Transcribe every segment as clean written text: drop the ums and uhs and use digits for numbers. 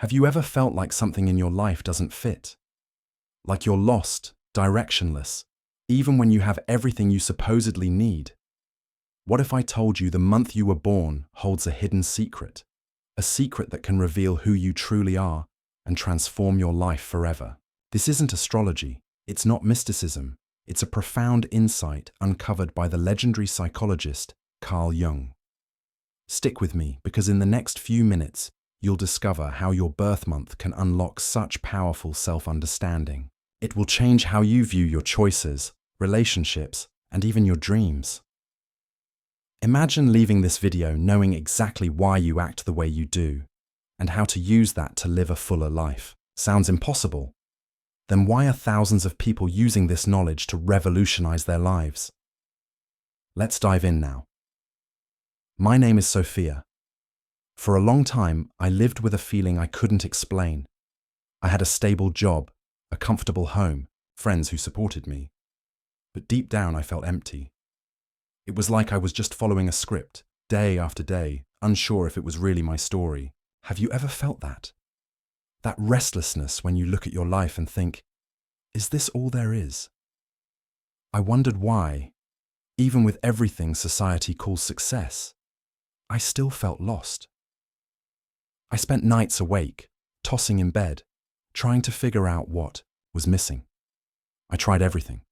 Have you ever felt like something in your life doesn't fit? Like you're lost, directionless, even when you have everything you supposedly need? What if I told you the month you were born holds a hidden secret? A secret that can reveal who you truly are and transform your life forever. This isn't astrology. It's not mysticism. It's a profound insight uncovered by the legendary psychologist Carl Jung. Stick with me, because in the next few minutes, you'll discover how your birth month can unlock such powerful self-understanding. It will change how you view your choices, relationships, and even your dreams. Imagine leaving this video knowing exactly why you act the way you do, and how to use that to live a fuller life. Sounds impossible? Then why are thousands of people using this knowledge to revolutionize their lives? Let's dive in now. My name is Sophia. For a long time, I lived with a feeling I couldn't explain. I had a stable job, a comfortable home, friends who supported me. But deep down, I felt empty. It was like I was just following a script, day after day, unsure if it was really my story. Have you ever felt that? That restlessness when you look at your life and think, is this all there is? I wondered why, even with everything society calls success, I still felt lost. I spent nights awake, tossing in bed, trying to figure out what was missing. I tried everything: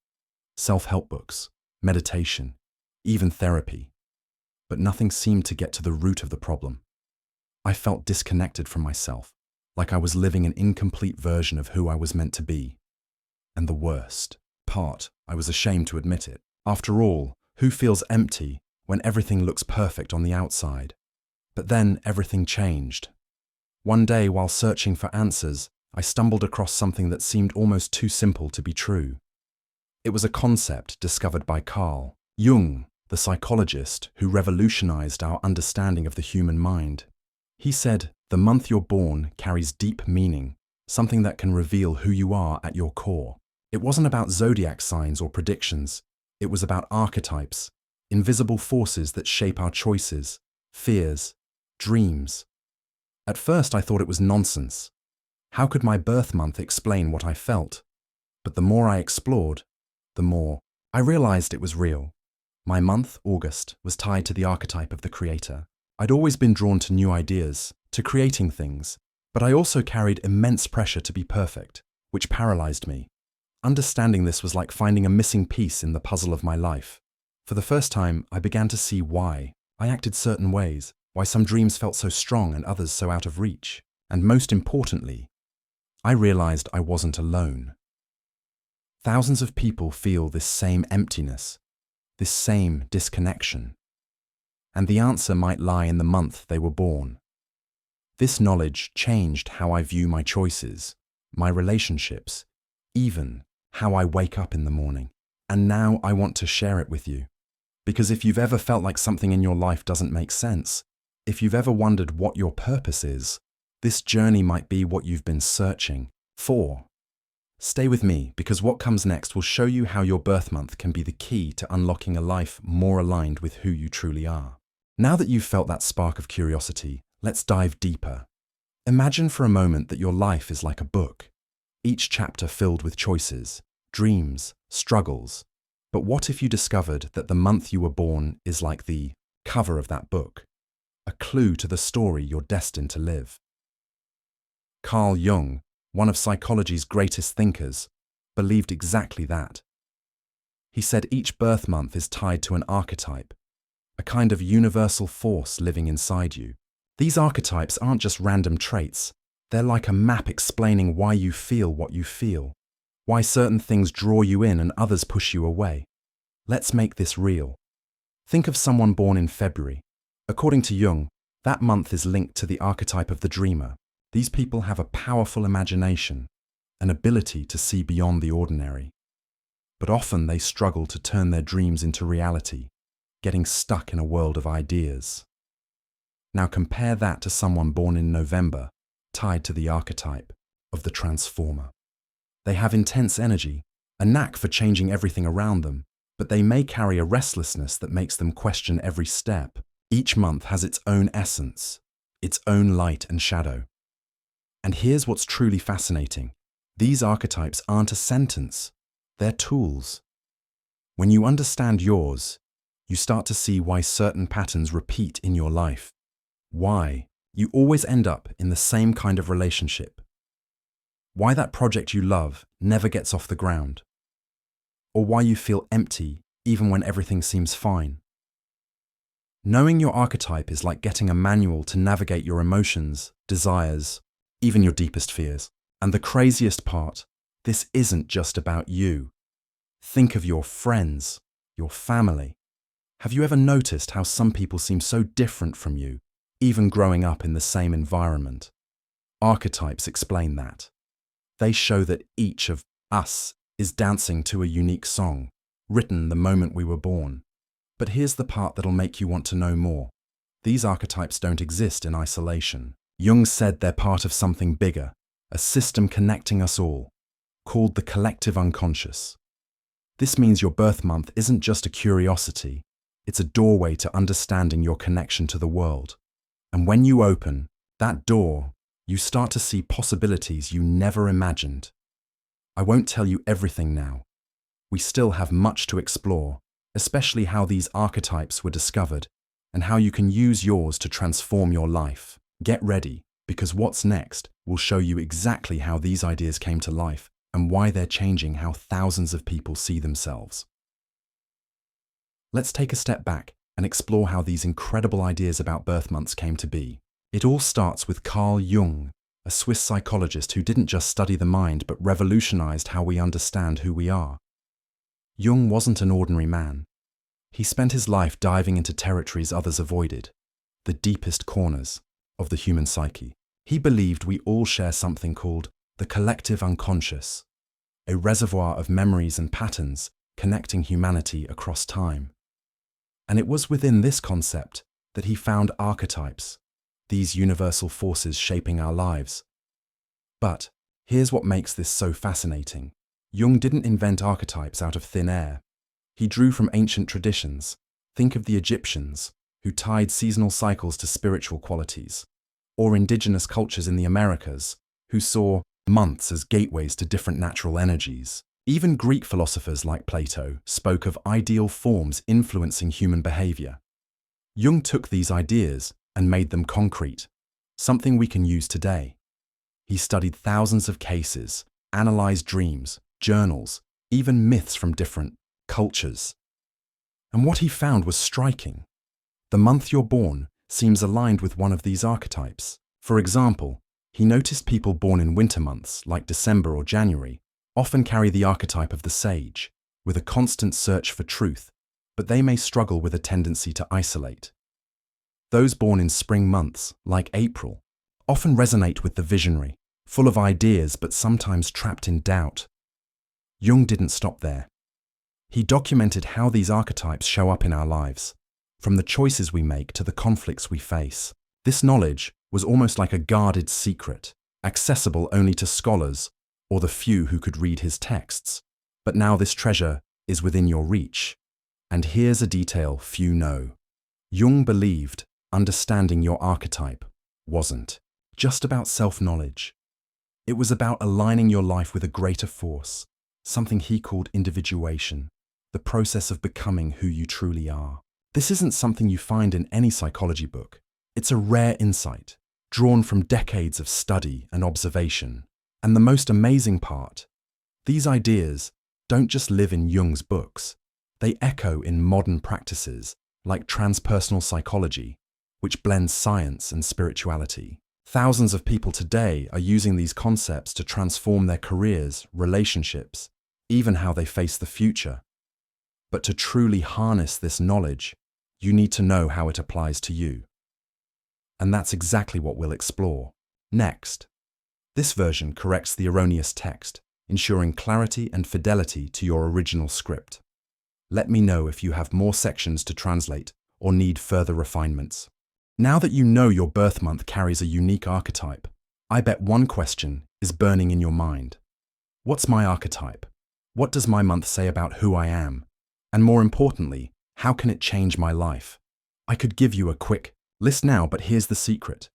self-help books, meditation, even therapy, but nothing seemed to get to the root of the problem. I felt disconnected from myself, like I was living an incomplete version of who I was meant to be. And the worst part, I was ashamed to admit it. After all, who feels empty when everything looks perfect on the outside? But then everything changed. One day, while searching for answers, I stumbled across something that seemed almost too simple to be true. It was a concept discovered by Carl Jung, the psychologist who revolutionized our understanding of the human mind. He said, the month you're born carries deep meaning, something that can reveal who you are at your core. It wasn't about zodiac signs or predictions. It was about archetypes, invisible forces that shape our choices, fears, dreams. At first, I thought it was nonsense. How could my birth month explain what I felt? But the more I explored, the more I realized it was real. My month, August, was tied to the archetype of the creator. I'd always been drawn to new ideas, to creating things, but I also carried immense pressure to be perfect, which paralyzed me. Understanding this was like finding a missing piece in the puzzle of my life. For the first time, I began to see why I acted certain ways, why some dreams felt so strong and others so out of reach. And most importantly, I realized I wasn't alone. Thousands of people feel this same emptiness, this same disconnection. And the answer might lie in the month they were born. This knowledge changed how I view my choices, my relationships, even how I wake up in the morning. And now I want to share it with you. Because if you've ever felt like something in your life doesn't make sense, if you've ever wondered what your purpose is, this journey might be what you've been searching for. Stay with me, because what comes next will show you how your birth month can be the key to unlocking a life more aligned with who you truly are. Now that you've felt that spark of curiosity, let's dive deeper. Imagine for a moment that your life is like a book, each chapter filled with choices, dreams, struggles. But what if you discovered that the month you were born is like the cover of that book, a clue to the story you're destined to live? Carl Jung, one of psychology's greatest thinkers, believed exactly that. He said each birth month is tied to an archetype, a kind of universal force living inside you. These archetypes aren't just random traits. They're like a map explaining why you feel what you feel, why certain things draw you in and others push you away. Let's make this real. Think of someone born in February. According to Jung, that month is linked to the archetype of the dreamer. These people have a powerful imagination, an ability to see beyond the ordinary. But often they struggle to turn their dreams into reality, getting stuck in a world of ideas. Now compare that to someone born in November, tied to the archetype of the transformer. They have intense energy, a knack for changing everything around them, but they may carry a restlessness that makes them question every step. Each month has its own essence, its own light and shadow. And here's what's truly fascinating. These archetypes aren't a sentence, they're tools. When you understand yours, you start to see why certain patterns repeat in your life. Why you always end up in the same kind of relationship. Why that project you love never gets off the ground. Or why you feel empty even when everything seems fine. Knowing your archetype is like getting a manual to navigate your emotions, desires, even your deepest fears. And the craziest part, this isn't just about you. Think of your friends, your family. Have you ever noticed how some people seem so different from you, even growing up in the same environment? Archetypes explain that. They show that each of us is dancing to a unique song, written the moment we were born. But here's the part that'll make you want to know more. These archetypes don't exist in isolation. Jung said they're part of something bigger, a system connecting us all, called the collective unconscious. This means your birth month isn't just a curiosity, it's a doorway to understanding your connection to the world. And when you open that door, you start to see possibilities you never imagined. I won't tell you everything now. We still have much to explore, especially how these archetypes were discovered and how you can use yours to transform your life. Get ready, because what's next will show you exactly how these ideas came to life and why they're changing how thousands of people see themselves. Let's take a step back and explore how these incredible ideas about birth months came to be. It all starts with Carl Jung, a Swiss psychologist who didn't just study the mind but revolutionized how we understand who we are. Jung wasn't an ordinary man. He spent his life diving into territories others avoided, the deepest corners of the human psyche. He believed we all share something called the collective unconscious, a reservoir of memories and patterns connecting humanity across time. And it was within this concept that he found archetypes, these universal forces shaping our lives. But here's what makes this so fascinating. Jung didn't invent archetypes out of thin air. He drew from ancient traditions. Think of the Egyptians, who tied seasonal cycles to spiritual qualities, or indigenous cultures in the Americas, who saw months as gateways to different natural energies. Even Greek philosophers like Plato spoke of ideal forms influencing human behavior. Jung took these ideas and made them concrete, something we can use today. He studied thousands of cases, analyzed dreams, journals, even myths from different cultures. And what he found was striking. The month you're born seems aligned with one of these archetypes. For example, he noticed people born in winter months, like December or January, often carry the archetype of the sage, with a constant search for truth, but they may struggle with a tendency to isolate. Those born in spring months, like April, often resonate with the visionary, full of ideas but sometimes trapped in doubt. Jung didn't stop there. He documented how these archetypes show up in our lives, from the choices we make to the conflicts we face. This knowledge was almost like a guarded secret, accessible only to scholars or the few who could read his texts. But now this treasure is within your reach. And here's a detail few know. Jung believed understanding your archetype wasn't just about self-knowledge. It was about aligning your life with a greater force, something he called individuation, the process of becoming who you truly are. This isn't something you find in any psychology book. It's a rare insight, drawn from decades of study and observation. And the most amazing part, these ideas don't just live in Jung's books. They echo in modern practices like transpersonal psychology, which blends science and spirituality. Thousands of people today are using these concepts to transform their careers, relationships, even how they face the future. But to truly harness this knowledge, you need to know how it applies to you. And that's exactly what we'll explore next. This version corrects the erroneous text, ensuring clarity and fidelity to your original script. Let me know if you have more sections to translate or need further refinements. Now that you know your birth month carries a unique archetype, I bet one question is burning in your mind. What's my archetype? What does my month say about who I am? And more importantly, how can it change my life? I could give you a quick list now, but here's the secret.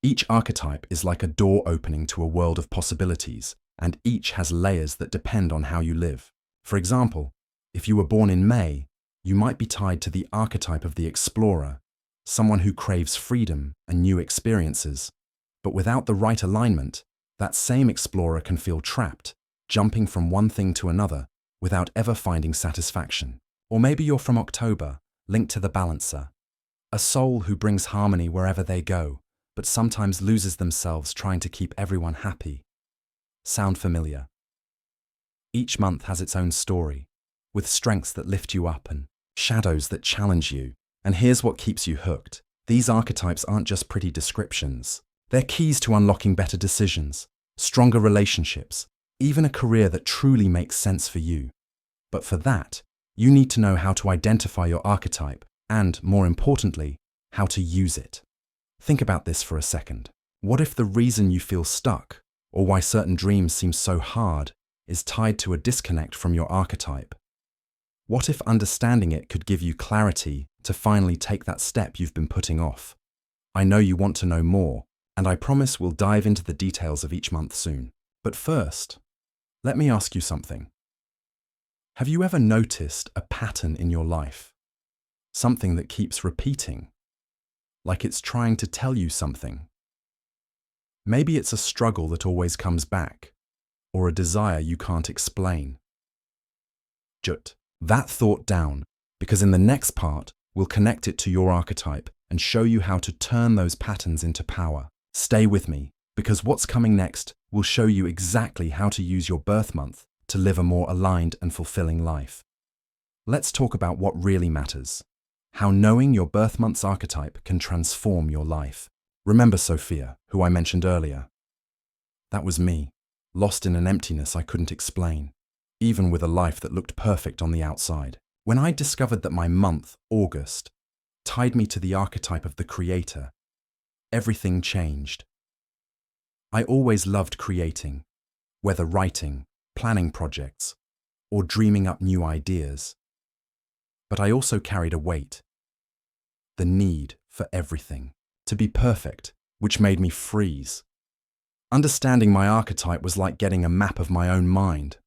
Each archetype is like a door opening to a world of possibilities, and each has layers that depend on how you live. For example, if you were born in May, you might be tied to the archetype of the explorer, someone who craves freedom and new experiences. But without the right alignment, that same explorer can feel trapped, jumping from one thing to another without ever finding satisfaction. Or maybe you're from October, linked to the balancer, a soul who brings harmony wherever they go, but sometimes loses themselves trying to keep everyone happy. Sound familiar? Each month has its own story, with strengths that lift you up and shadows that challenge you. And here's what keeps you hooked. These archetypes aren't just pretty descriptions. They're keys to unlocking better decisions, stronger relationships, even a career that truly makes sense for you. But for that, you need to know how to identify your archetype and, more importantly, how to use it. Think about this for a second. What if the reason you feel stuck, or why certain dreams seem so hard, is tied to a disconnect from your archetype? What if understanding it could give you clarity to finally take that step you've been putting off? I know you want to know more, and I promise we'll dive into the details of each month soon. But first, let me ask you something. Have you ever noticed a pattern in your life? Something that keeps repeating, like it's trying to tell you something. Maybe it's a struggle that always comes back, or a desire you can't explain. Jut that thought down, because in the next part, we'll connect it to your archetype and show you how to turn those patterns into power. Stay with me, because what's coming next will show you exactly how to use your birth month to live a more aligned and fulfilling life. Let's talk about what really matters. How knowing your birth month's archetype can transform your life. Remember Sophia, who I mentioned earlier? That was me, lost in an emptiness I couldn't explain, even with a life that looked perfect on the outside. When I discovered that my month, August, tied me to the archetype of the creator, everything changed. I always loved creating, whether writing, planning projects, or dreaming up new ideas. But I also carried a weight, the need for everything, to be perfect, which made me freeze. Understanding my archetype was like getting a map of my own mind.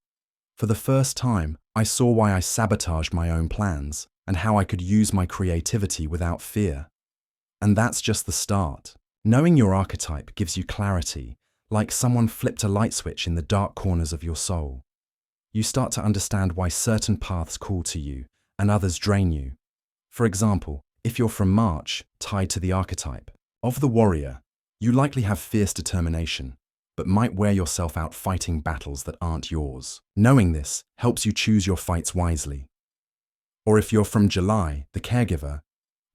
For the first time, I saw why I sabotaged my own plans and how I could use my creativity without fear. And that's just the start. Knowing your archetype gives you clarity, like someone flipped a light switch in the dark corners of your soul. You start to understand why certain paths call to you and others drain you. For example, if you're from March, tied to the archetype of the warrior, you likely have fierce determination, but might wear yourself out fighting battles that aren't yours. Knowing this helps you choose your fights wisely. Or if you're from July, the caregiver,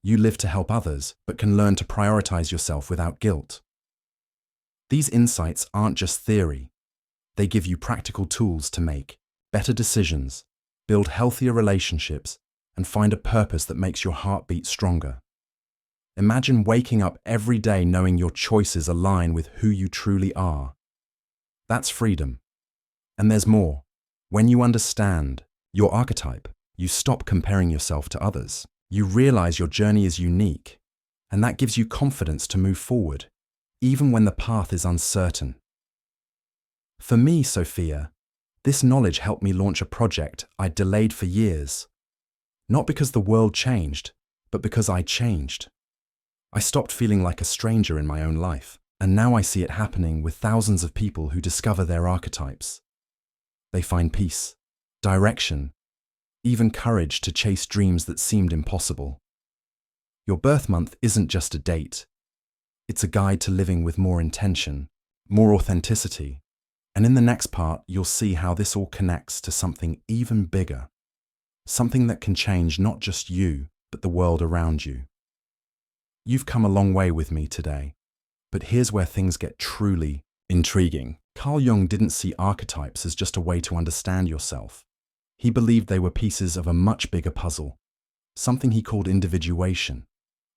you live to help others, but can learn to prioritize yourself without guilt. These insights aren't just theory. They give you practical tools to make better decisions, build healthier relationships, and find a purpose that makes your heart beat stronger. Imagine waking up every day knowing your choices align with who you truly are. That's freedom. And there's more. When you understand your archetype, you stop comparing yourself to others. You realize your journey is unique, and that gives you confidence to move forward, even when the path is uncertain. For me, Sophia, this knowledge helped me launch a project I'd delayed for years. Not because the world changed, but because I changed. I stopped feeling like a stranger in my own life, and now I see it happening with thousands of people who discover their archetypes. They find peace, direction, even courage to chase dreams that seemed impossible. Your birth month isn't just a date. It's a guide to living with more intention, more authenticity, and in the next part, you'll see how this all connects to something even bigger, something that can change not just you, but the world around you. You've come a long way with me today, but here's where things get truly intriguing. Carl Jung didn't see archetypes as just a way to understand yourself. He believed they were pieces of a much bigger puzzle, something he called individuation.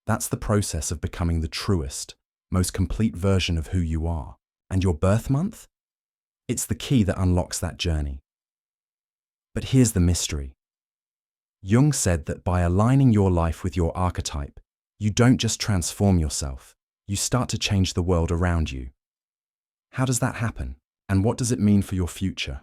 That's the process of becoming the truest, most complete version of who you are. And your birth month? It's the key that unlocks that journey. But here's the mystery. Jung said that by aligning your life with your archetype, you don't just transform yourself, you start to change the world around you. How does that happen? And what does it mean for your future?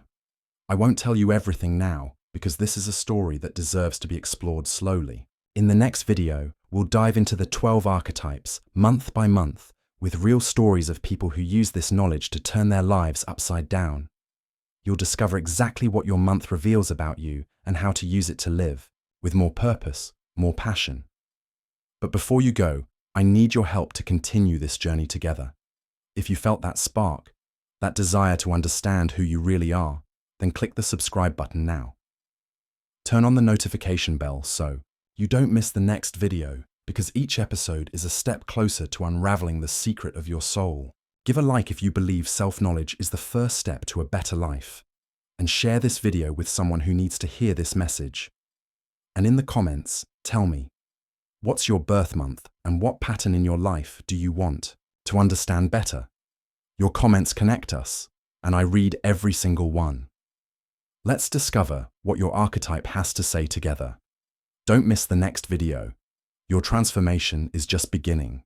I won't tell you everything now, because this is a story that deserves to be explored slowly. In the next video, we'll dive into the 12 archetypes, month by month, with real stories of people who use this knowledge to turn their lives upside down. You'll discover exactly what your month reveals about you and how to use it to live, with more purpose, more passion. But before you go, I need your help to continue this journey together. If you felt that spark, that desire to understand who you really are, then click the subscribe button now. Turn on the notification bell so you don't miss the next video, because each episode is a step closer to unraveling the secret of your soul. Give a like if you believe self-knowledge is the first step to a better life, and share this video with someone who needs to hear this message. And in the comments, tell me, what's your birth month and what pattern in your life do you want to understand better? Your comments connect us, and I read every single one. Let's discover what your archetype has to say together. Don't miss the next video. Your transformation is just beginning.